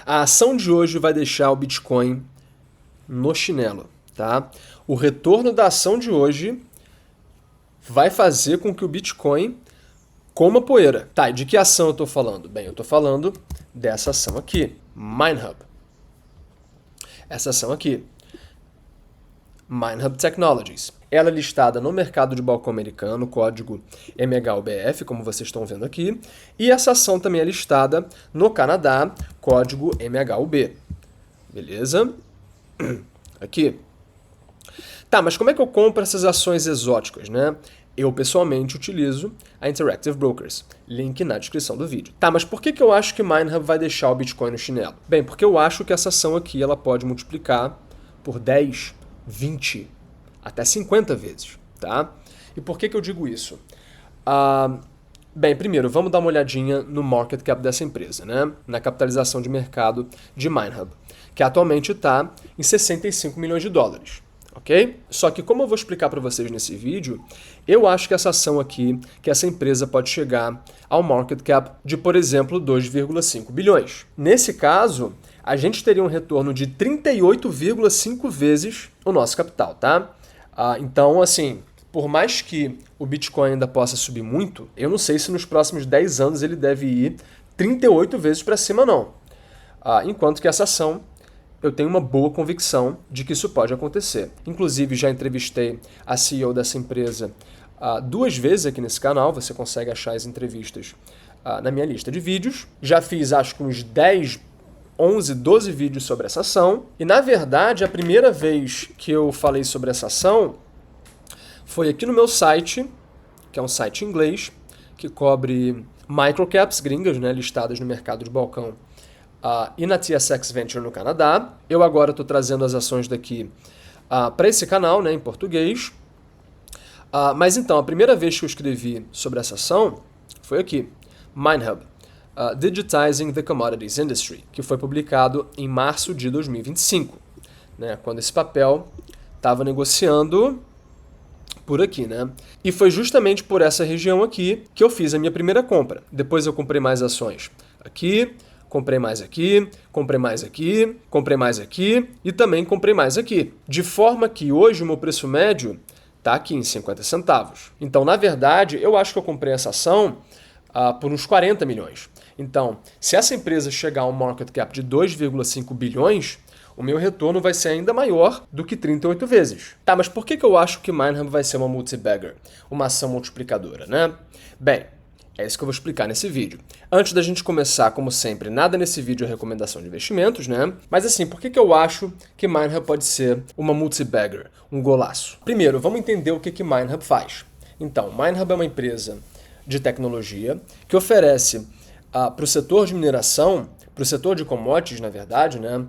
A ação de hoje vai deixar o Bitcoin no chinelo, tá? O retorno da ação de hoje vai fazer com que o Bitcoin coma poeira. Tá, e de que ação eu estou falando? Bem, eu estou falando dessa ação aqui, MineHub. Essa ação aqui, MineHub Technologies. Ela é listada no mercado de balcão americano, código MHUBF, como vocês estão vendo aqui. E essa ação também é listada no Canadá, código MHUB. Beleza? Aqui. Tá, mas como é que eu compro essas ações exóticas, né? Eu, pessoalmente, utilizo a Interactive Brokers. Link na descrição do vídeo. Tá, mas por que eu acho que MineHub vai deixar o Bitcoin no chinelo? Bem, porque eu acho que essa ação aqui ela pode multiplicar por 10, 20, até 50 vezes, tá? E por que eu digo isso? Bem, primeiro, vamos dar uma olhadinha no market cap dessa empresa, né? Na capitalização de mercado de MineHub, que atualmente está em 65 milhões de dólares. Ok? Só que como eu vou explicar para vocês nesse vídeo, eu acho que essa ação aqui, que essa empresa pode chegar ao market cap de, por exemplo, 2,5 bilhões. Nesse caso, a gente teria um retorno de 38,5 vezes o nosso capital, tá? Então, assim, por mais que o Bitcoin ainda possa subir muito, eu não sei se nos próximos 10 anos ele deve ir 38 vezes para cima, não. Enquanto que essa ação eu tenho uma boa convicção de que isso pode acontecer. Inclusive, já entrevistei a CEO dessa empresa 2 vezes aqui nesse canal, você consegue achar as entrevistas na minha lista de vídeos. Já fiz, acho que uns 10, 11, 12 vídeos sobre essa ação. E, na verdade, a primeira vez que eu falei sobre essa ação foi aqui no meu site, que é um site em inglês, que cobre microcaps gringas, né, listadas no mercado de balcão, e na TSX Venture no Canadá. Eu agora estou trazendo as ações daqui para esse canal, né, em português. Mas então, a primeira vez que eu escrevi sobre essa ação foi aqui, MineHub, Digitizing the Commodities Industry, que foi publicado em março de 2025, né, quando esse papel estava negociando por aqui, né? E foi justamente por essa região aqui que eu fiz a minha primeira compra. Depois eu comprei mais ações aqui, comprei mais aqui, comprei mais aqui, comprei mais aqui e também comprei mais aqui. De forma que hoje o meu preço médio está aqui em 50 centavos. Então, na verdade, eu acho que eu comprei essa ação por uns 40 milhões. Então, se essa empresa chegar a um market cap de 2,5 bilhões, o meu retorno vai ser ainda maior do que 38 vezes. Tá, mas por que eu acho que MineHub vai ser uma multi-bagger, uma ação multiplicadora, né? Bem, é isso que eu vou explicar nesse vídeo. Antes da gente começar, como sempre, nada nesse vídeo é recomendação de investimentos, né? Mas assim, por que eu acho que MineHub pode ser uma multi-bagger, um golaço? Primeiro, vamos entender o que MineHub faz. Então, MineHub é uma empresa de tecnologia que oferece para o setor de mineração, para o setor de commodities, na verdade, né?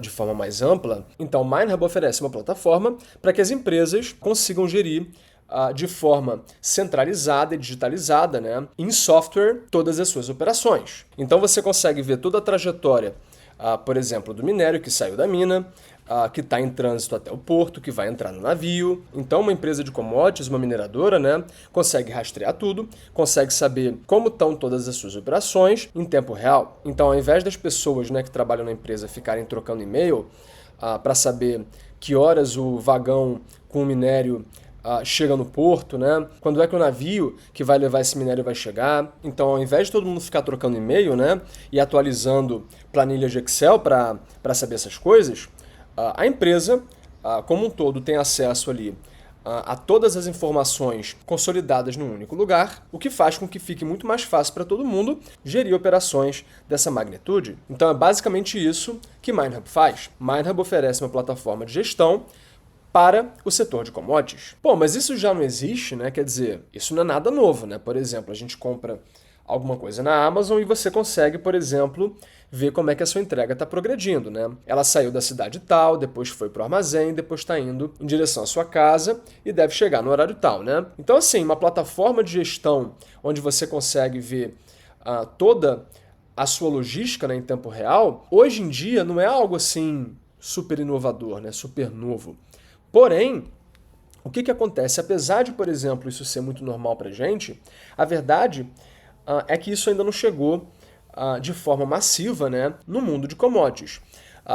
De forma mais ampla. Então, MineHub oferece uma plataforma para que as empresas consigam gerir de forma centralizada e digitalizada, né, em software, todas as suas operações. Então você consegue ver toda a trajetória, por exemplo, do minério que saiu da mina, que está em trânsito até o porto, que vai entrar no navio. Então uma empresa de commodities, uma mineradora, né, consegue rastrear tudo, consegue saber como estão todas as suas operações em tempo real. Então, ao invés das pessoas, né, que trabalham na empresa ficarem trocando e-mail para saber que horas o vagão com o minério chega no porto, né? Quando é que o navio que vai levar esse minério vai chegar. Então, ao invés de todo mundo ficar trocando e-mail, né, e atualizando planilhas de Excel para saber essas coisas, a empresa, como um todo, tem acesso ali a todas as informações consolidadas num único lugar, o que faz com que fique muito mais fácil para todo mundo gerir operações dessa magnitude. Então, é basicamente isso que MineHub faz. MineHub oferece uma plataforma de gestão para o setor de commodities. Pô, mas isso já não existe, né? Quer dizer, isso não é nada novo, né? Por exemplo, a gente compra alguma coisa na Amazon e você consegue, por exemplo, ver como é que a sua entrega está progredindo, né? Ela saiu da cidade tal, depois foi para o armazém, depois está indo em direção à sua casa e deve chegar no horário tal, né? Então, assim, uma plataforma de gestão onde você consegue ver toda a sua logística, né, em tempo real, hoje em dia não é algo assim super inovador, né? Super novo. Porém, o que acontece? Apesar de, por exemplo, isso ser muito normal para a gente, a verdade é que isso ainda não chegou de forma massiva, né, no mundo de commodities.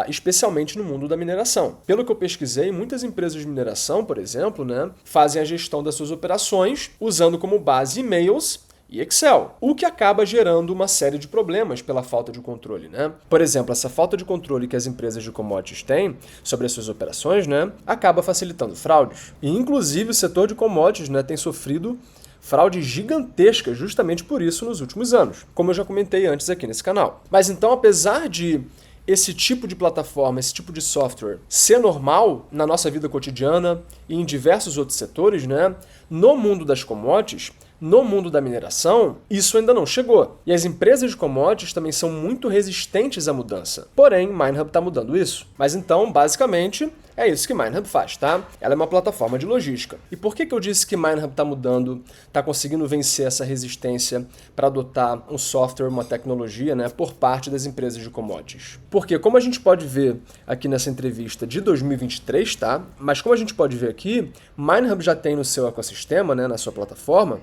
Especialmente no mundo da mineração. Pelo que eu pesquisei, muitas empresas de mineração, por exemplo, né, fazem a gestão das suas operações usando como base e-mails e Excel, o que acaba gerando uma série de problemas pela falta de controle, né? Por exemplo, essa falta de controle que as empresas de commodities têm sobre as suas operações, né, acaba facilitando fraudes. E, inclusive, o setor de commodities, né, tem sofrido fraudes gigantescas justamente por isso nos últimos anos, como eu já comentei antes aqui nesse canal. Mas então, apesar de esse tipo de plataforma, esse tipo de software ser normal na nossa vida cotidiana e em diversos outros setores, né, no mundo das commodities, no mundo da mineração, isso ainda não chegou. E as empresas de commodities também são muito resistentes à mudança. Porém, MineHub está mudando isso. Mas então, basicamente, é isso que MineHub faz, tá? Ela é uma plataforma de logística. E por que eu disse que MineHub está mudando, está conseguindo vencer essa resistência para adotar um software, uma tecnologia, né, por parte das empresas de commodities? Porque, como a gente pode ver aqui nessa entrevista de 2023, tá? Mas como a gente pode ver aqui, MineHub já tem no seu ecossistema, né, na sua plataforma,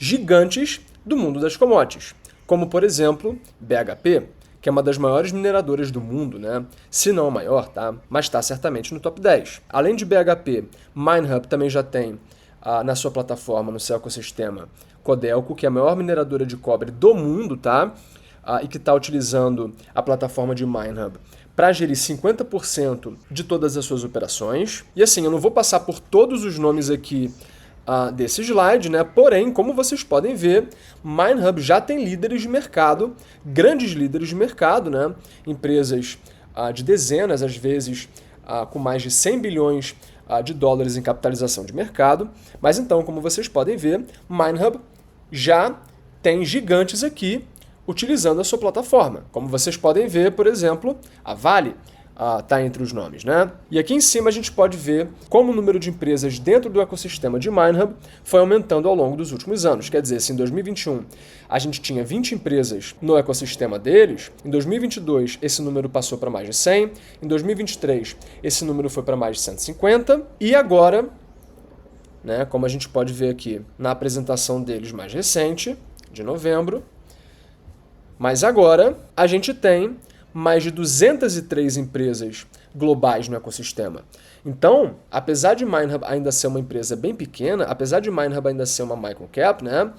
gigantes do mundo das commodities, como, por exemplo, BHP, que é uma das maiores mineradoras do mundo, né? Se não a maior, tá? Mas está certamente no top 10. Além de BHP, MineHub também já tem na sua plataforma, no seu ecossistema, Codelco, que é a maior mineradora de cobre do mundo, tá? E que está utilizando a plataforma de MineHub para gerir 50% de todas as suas operações. E assim, eu não vou passar por todos os nomes aqui desse slide, né? Porém, como vocês podem ver, MineHub já tem líderes de mercado, grandes líderes de mercado, né? Empresas de dezenas, às vezes, com mais de 100 bilhões de dólares em capitalização de mercado. Mas então, como vocês podem ver, MineHub já tem gigantes aqui utilizando a sua plataforma. Como vocês podem ver, por exemplo, a Vale está entre os nomes, né? E aqui em cima a gente pode ver como o número de empresas dentro do ecossistema de MineHub foi aumentando ao longo dos últimos anos. Quer dizer, se em 2021 a gente tinha 20 empresas no ecossistema deles, em 2022 esse número passou para mais de 100, em 2023 esse número foi para mais de 150, e agora, né, como a gente pode ver aqui na apresentação deles mais recente, de novembro, mas agora a gente tem mais de 203 empresas globais no ecossistema. Então, apesar de MineHub ainda ser uma empresa bem pequena, apesar de MineHub ainda ser uma microcap, né,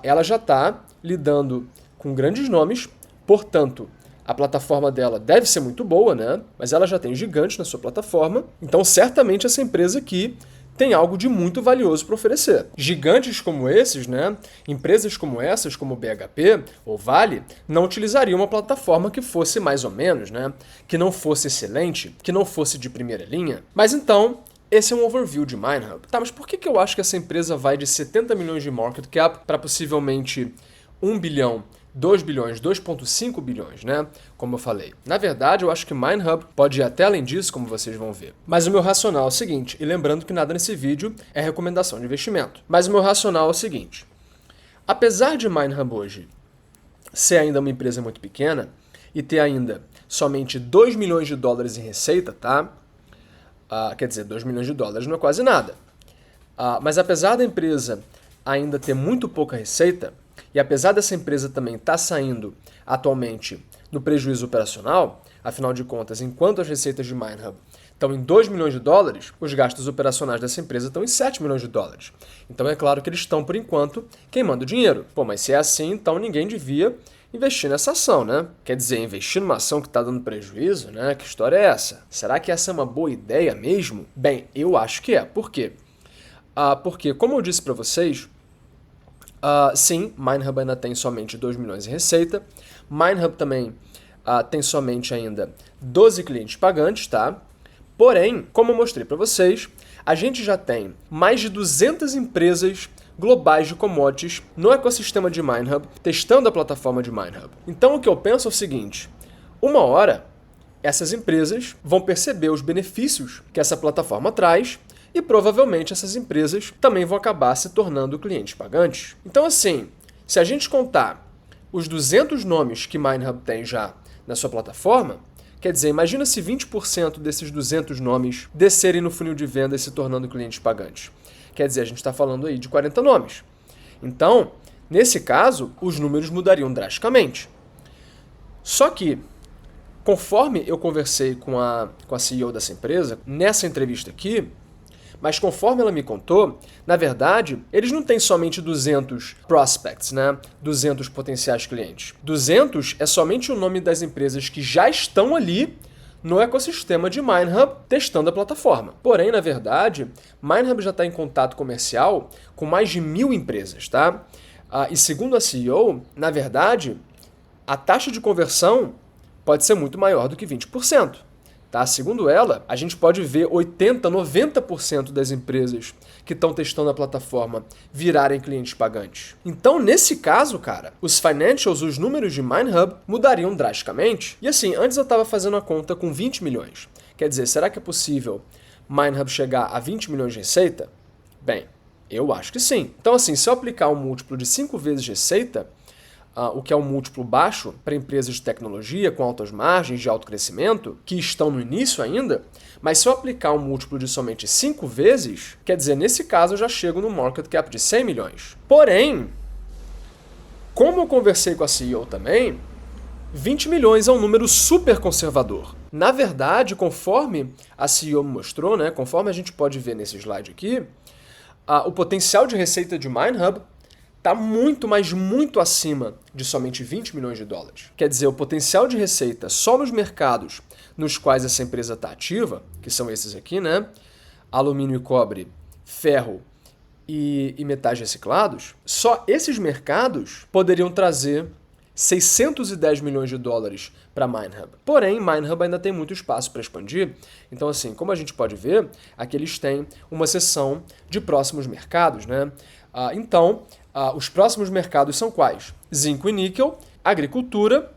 ela já está lidando com grandes nomes, portanto, a plataforma dela deve ser muito boa, né, mas ela já tem gigantes na sua plataforma, então certamente essa empresa aqui tem algo de muito valioso para oferecer. Gigantes como esses, né, empresas como essas, como BHP ou Vale, não utilizariam uma plataforma que fosse mais ou menos, né, que não fosse excelente, que não fosse de primeira linha. Mas então, esse é um overview de MineHub. Tá, mas por que eu acho que essa empresa vai de 70 milhões de market cap para possivelmente 1 bilhão, 2 bilhões, 2,5 bilhões, né? Como eu falei. Na verdade, eu acho que MineHub pode ir até além disso, como vocês vão ver. Mas o meu racional é o seguinte, e lembrando que nada nesse vídeo é recomendação de investimento. Mas o meu racional é o seguinte, apesar de MineHub hoje ser ainda uma empresa muito pequena e ter ainda somente 2 milhões de dólares em receita, tá? Quer dizer, 2 milhões de dólares não é quase nada. Mas apesar da empresa ainda ter muito pouca receita, e apesar dessa empresa também estar saindo atualmente no prejuízo operacional, afinal de contas, enquanto as receitas de MineHub estão em 2 milhões de dólares, os gastos operacionais dessa empresa estão em 7 milhões de dólares. Então é claro que eles estão, por enquanto, queimando dinheiro. Pô, mas se é assim, então ninguém devia investir nessa ação, né? Quer dizer, investir numa ação que está dando prejuízo, né? Que história é essa? Será que essa é uma boa ideia mesmo? Bem, eu acho que é. Por quê? Porque, como eu disse para vocês, sim, MineHub ainda tem somente 2 milhões em receita. MineHub também tem somente ainda 12 clientes pagantes, tá? Porém, como eu mostrei para vocês, a gente já tem mais de 200 empresas globais de commodities no ecossistema de MineHub, testando a plataforma de MineHub. Então o que eu penso é o seguinte, uma hora essas empresas vão perceber os benefícios que essa plataforma traz e provavelmente essas empresas também vão acabar se tornando clientes pagantes. Então assim, se a gente contar os 200 nomes que MineHub tem já na sua plataforma, quer dizer, imagina se 20% desses 200 nomes descerem no funil de venda e se tornando clientes pagantes. Quer dizer, a gente está falando aí de 40 nomes. Então, nesse caso, os números mudariam drasticamente. Só que, conforme eu conversei com a CEO dessa empresa, nessa entrevista aqui, mas conforme ela me contou, na verdade, eles não têm somente 200 prospects, né? 200 potenciais clientes. 200 é somente o nome das empresas que já estão ali no ecossistema de MineHub testando a plataforma. Porém, na verdade, MineHub já está em contato comercial com mais de 1.000 empresas, tá? E segundo a CEO, na verdade, a taxa de conversão pode ser muito maior do que 20%. Tá? Segundo ela, a gente pode ver 80%, 90% das empresas que estão testando a plataforma virarem clientes pagantes. Então, nesse caso, cara, os financials, os números de MineHub mudariam drasticamente. E assim, antes eu estava fazendo a conta com 20 milhões. Quer dizer, será que é possível MineHub chegar a 20 milhões de receita? Bem, eu acho que sim. Então, assim, se eu aplicar um múltiplo de 5 vezes receita, o que é um múltiplo baixo para empresas de tecnologia com altas margens de alto crescimento, que estão no início ainda, mas se eu aplicar um múltiplo de somente 5 vezes, quer dizer, nesse caso eu já chego no market cap de 100 milhões. Porém, como eu conversei com a CEO também, 20 milhões é um número super conservador. Na verdade, conforme a CEO me mostrou, né, conforme a gente pode ver nesse slide aqui, o potencial de receita de MineHub está muito, mas muito acima de somente 20 milhões de dólares. Quer dizer, o potencial de receita só nos mercados nos quais essa empresa está ativa, que são esses aqui, né? Alumínio e cobre, ferro e metais reciclados, só esses mercados poderiam trazer 610 milhões de dólares para MineHub. Porém, MineHub ainda tem muito espaço para expandir. Então, assim, como a gente pode ver, aqui eles têm uma seção de próximos mercados, né? Os próximos mercados são quais? Zinco e níquel, agricultura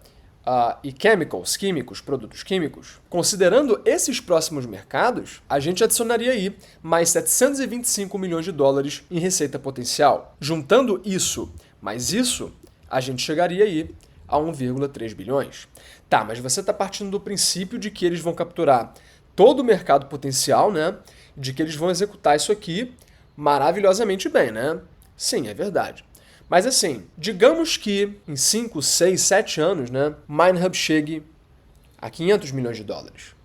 e chemicals, químicos, produtos químicos. Considerando esses próximos mercados, a gente adicionaria aí mais 725 milhões de dólares em receita potencial. Juntando isso mais isso, a gente chegaria aí a 1,3 bilhões. Tá, mas você está partindo do princípio de que eles vão capturar todo o mercado potencial, né? De que eles vão executar isso aqui maravilhosamente bem, né? Sim, é verdade. Mas assim, digamos que em 5, 6, 7 anos, né, MineHub chegue a 500 milhões de dólares.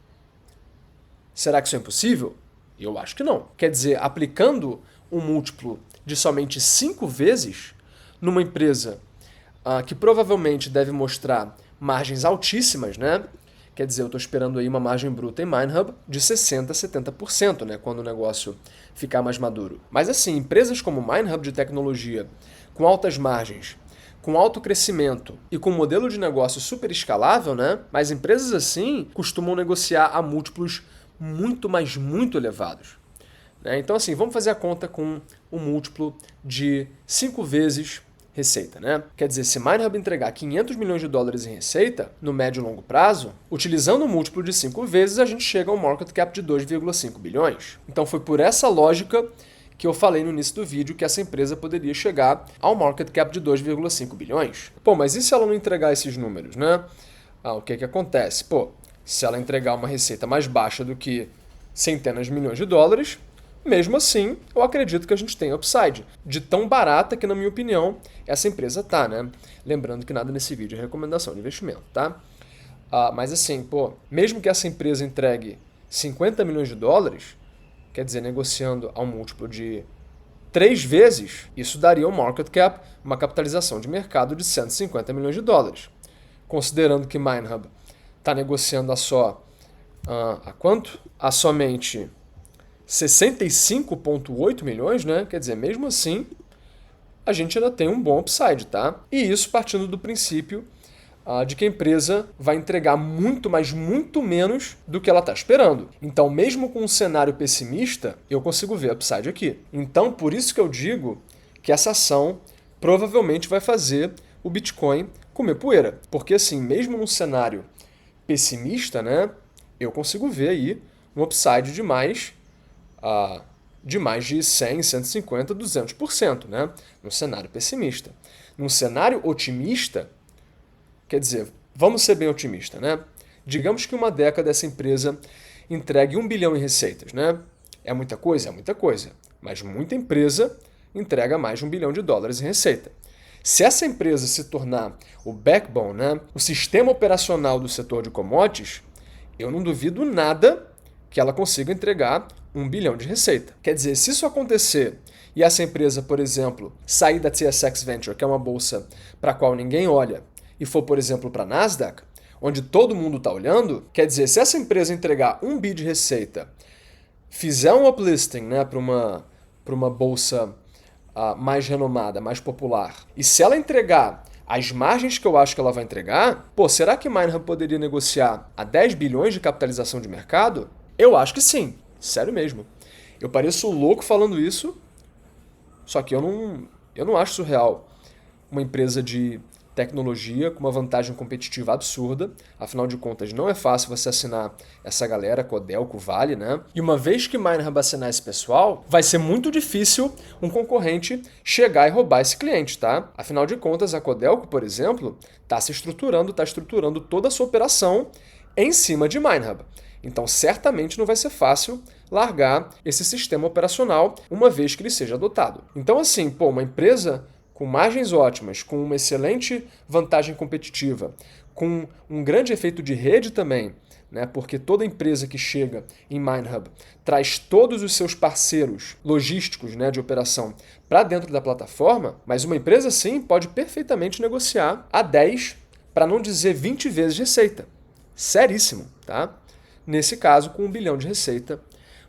Será que isso é impossível? Eu acho que não. Quer dizer, aplicando um múltiplo de somente 5 vezes numa empresa que provavelmente deve mostrar margens altíssimas, né? Quer dizer, eu estou esperando aí uma margem bruta em MineHub de 60% a 70%, né, quando o negócio ficar mais maduro. Mas assim, empresas como MineHub de tecnologia, com altas margens, com alto crescimento e com um modelo de negócio super escalável, né, mas empresas assim costumam negociar a múltiplos muito, mas muito elevados. Né? Então assim, vamos fazer a conta com um múltiplo de 5 vezes receita, né? Quer dizer, se MineHub entregar 500 milhões de dólares em receita, no médio e longo prazo, utilizando um múltiplo de 5 vezes, a gente chega a um market cap de 2,5 bilhões. Então foi por essa lógica que eu falei no início do vídeo que essa empresa poderia chegar ao market cap de 2,5 bilhões. Pô, mas e se ela não entregar esses números, né? O que acontece? Pô, se ela entregar uma receita mais baixa do que centenas de milhões de dólares, mesmo assim, eu acredito que a gente tem upside, de tão barata que, na minha opinião, essa empresa tá, né? Lembrando que nada nesse vídeo é recomendação de investimento, tá? Mas assim, pô, mesmo que essa empresa entregue 50 milhões de dólares, quer dizer, negociando a um múltiplo de 3 vezes, isso daria um market cap, uma capitalização de mercado de 150 milhões de dólares. Considerando que MineHub está negociando a quanto? A somente 65,8 milhões, né? Quer dizer, mesmo assim, a gente ainda tem um bom upside, tá? E isso partindo do princípio de que a empresa vai entregar muito, mas muito menos do que ela está esperando. Então, mesmo com um cenário pessimista, eu consigo ver upside aqui. Então, por isso que eu digo que essa ação provavelmente vai fazer o Bitcoin comer poeira. Porque assim, mesmo num cenário pessimista, né? Eu consigo ver aí um upside de mais de 100, 150, 200%, né? Num cenário pessimista. Num cenário otimista, quer dizer, vamos ser bem otimistas, né? Digamos que uma década essa empresa entregue 1 bilhão em receitas, né? É muita coisa? É muita coisa. Mas muita empresa entrega mais de 1 bilhão de dólares em receita. Se essa empresa se tornar o backbone, né, o sistema operacional do setor de commodities, eu não duvido nada que ela consiga entregar 1 bilhão de receita. Quer dizer, se isso acontecer e essa empresa, por exemplo, sair da TSX Venture, que é uma bolsa para a qual ninguém olha, e for, por exemplo, para a Nasdaq, onde todo mundo está olhando, quer dizer, se essa empresa entregar 1 bi de receita, fizer um uplisting, né, para uma bolsa mais renomada, mais popular, e se ela entregar as margens que eu acho que ela vai entregar, pô, será que MineHub poderia negociar a 10 bilhões de capitalização de mercado? Eu acho que sim, sério mesmo. Eu pareço louco falando isso, só que eu não acho surreal uma empresa de tecnologia com uma vantagem competitiva absurda. Afinal de contas, não é fácil você assinar essa galera, Codelco, Vale, né? E uma vez que MineHub assinar esse pessoal, vai ser muito difícil um concorrente chegar e roubar esse cliente, tá? Afinal de contas, a Codelco, por exemplo, está estruturando toda a sua operação em cima de MineHub. Então, certamente não vai ser fácil largar esse sistema operacional uma vez que ele seja adotado. Então, assim, pô, uma empresa com margens ótimas, com uma excelente vantagem competitiva, com um grande efeito de rede também, né? Porque toda empresa que chega em MineHub traz todos os seus parceiros logísticos, né, de operação para dentro da plataforma, mas uma empresa sim pode perfeitamente negociar a 10, para não dizer 20 vezes receita. Seríssimo, tá? Nesse caso, com 1 bilhão de receita,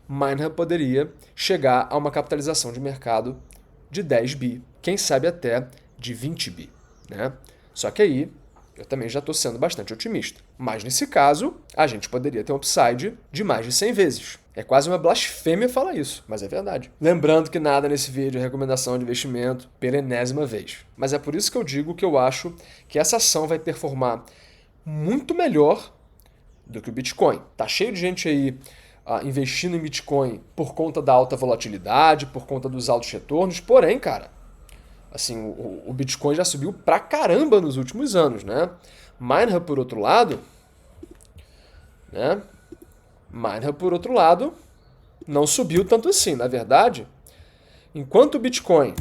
MineHub poderia chegar a uma capitalização de mercado de 10 bi, quem sabe até de 20 bi, né? Só que aí eu também já estou sendo bastante otimista. Mas nesse caso, a gente poderia ter um upside de mais de 100 vezes. É quase uma blasfêmia falar isso, mas é verdade. Lembrando que nada nesse vídeo é recomendação de investimento pela enésima vez. Mas é por isso que eu digo que eu acho que essa ação vai performar muito melhor do que o Bitcoin. Tá cheio de gente aí investindo em Bitcoin por conta da alta volatilidade, por conta dos altos retornos. Porém, cara, assim, o Bitcoin já subiu pra caramba nos últimos anos, né? MineHub, por outro lado, não subiu tanto assim. Na verdade, enquanto o Bitcoin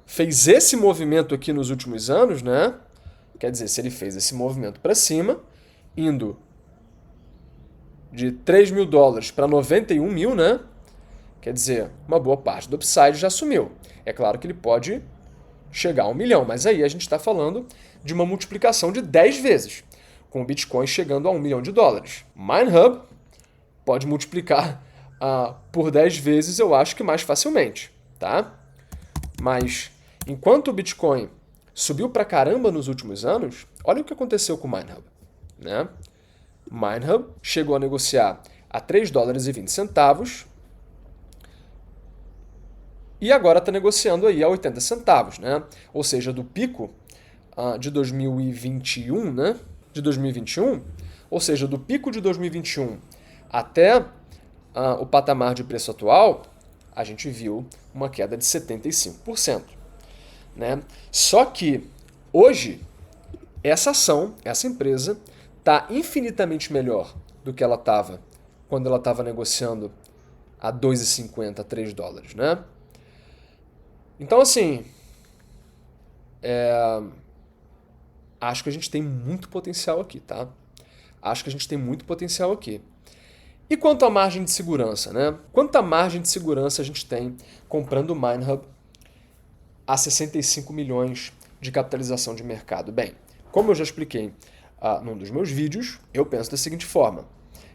fez esse movimento aqui nos últimos anos, né? Quer dizer, se ele fez esse movimento para cima, indo de 3 mil dólares para 91 mil, né? Quer dizer, uma boa parte do upside já sumiu. É claro que ele pode chegar a 1 milhão, mas aí a gente está falando de uma multiplicação de 10 vezes, com o Bitcoin chegando a 1 milhão de dólares. MineHub pode multiplicar por 10 vezes, eu acho que mais facilmente, tá? Mas enquanto o Bitcoin subiu pra caramba nos últimos anos, olha o que aconteceu com o MineHub, né? MineHub chegou a negociar a 3 dólares e 20 centavos e agora está negociando aí a 80 centavos, né? Ou seja, do pico de 2021, né? De 2021, ou seja, do pico de 2021 até o patamar de preço atual, a gente viu uma queda de 75%. Né? Só que hoje, essa ação, essa empresa, está infinitamente melhor do que ela estava quando ela estava negociando a 2,50, 3 dólares. Né? Então, assim, acho que a gente tem muito potencial aqui, tá? Acho que a gente tem muito potencial aqui. E quanto à margem de segurança, né? Quanta margem de segurança a gente tem comprando o MineHub a 65 milhões de capitalização de mercado? Bem, como eu já expliquei num dos meus vídeos, eu penso da seguinte forma.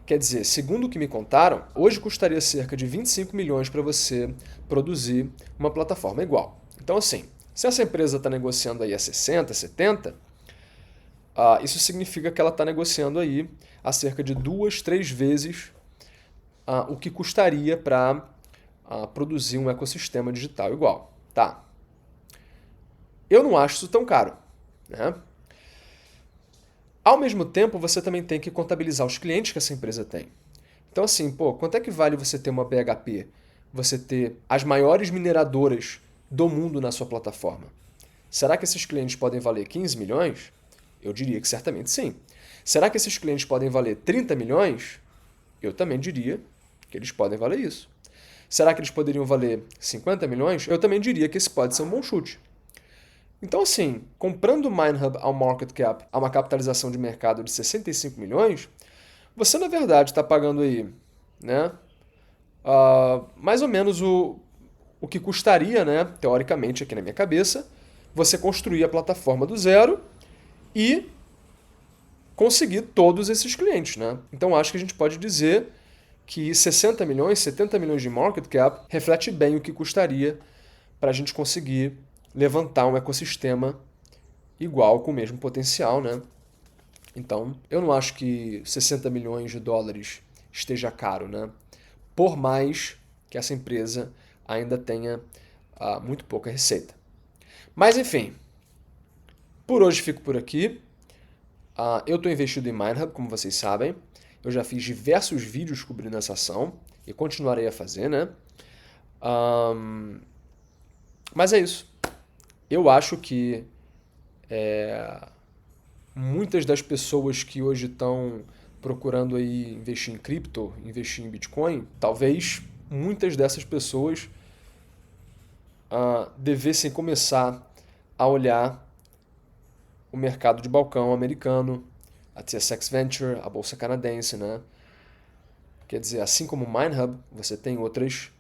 Quer dizer, segundo o que me contaram, hoje custaria cerca de 25 milhões para você produzir uma plataforma igual. Então, assim, se essa empresa está negociando aí a 60, 70, isso significa que ela está negociando aí a cerca de 2, 3 vezes o que custaria para produzir um ecossistema digital igual. Tá. Eu não acho isso tão caro, né? Ao mesmo tempo, você também tem que contabilizar os clientes que essa empresa tem. Então, assim, pô, quanto é que vale você ter uma BHP? Você ter as maiores mineradoras do mundo na sua plataforma? Será que esses clientes podem valer 15 milhões? Eu diria que certamente sim. Será que esses clientes podem valer 30 milhões? Eu também diria que eles podem valer isso. Será que eles poderiam valer 50 milhões? Eu também diria que esse pode ser um bom chute. Então, assim, comprando o MineHub ao market cap, a uma capitalização de mercado de 65 milhões, você, na verdade, está pagando aí, né, mais ou menos o que custaria, né, teoricamente, aqui na minha cabeça, você construir a plataforma do zero e conseguir todos esses clientes, né? Então, acho que a gente pode dizer que 60 milhões, 70 milhões de market cap reflete bem o que custaria para a gente conseguir levantar um ecossistema igual, com o mesmo potencial, né? Então, eu não acho que 60 milhões de dólares esteja caro, né? Por mais que essa empresa ainda tenha muito pouca receita. Mas, enfim, por hoje fico por aqui. Eu estou investido em MineHub, como vocês sabem. Eu já fiz diversos vídeos cobrindo essa ação e continuarei a fazer, né? Mas é isso. Eu acho que muitas das pessoas que hoje estão procurando aí investir em cripto, investir em Bitcoin, talvez muitas dessas pessoas devessem começar a olhar o mercado de balcão americano, a TSX Venture, a bolsa canadense, né? Quer dizer, assim como o MineHub, você tem outras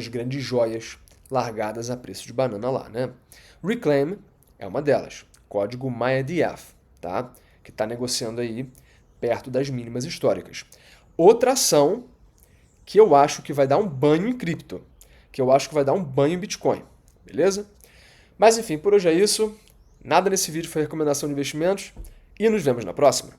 grandes joias largadas a preço de banana lá, né? Reclaim é uma delas, código MAIADF, tá? Que está negociando aí perto das mínimas históricas. Outra ação que eu acho que vai dar um banho em cripto, que eu acho que vai dar um banho em Bitcoin, beleza? Mas enfim, por hoje é isso. Nada nesse vídeo foi recomendação de investimentos e nos vemos na próxima.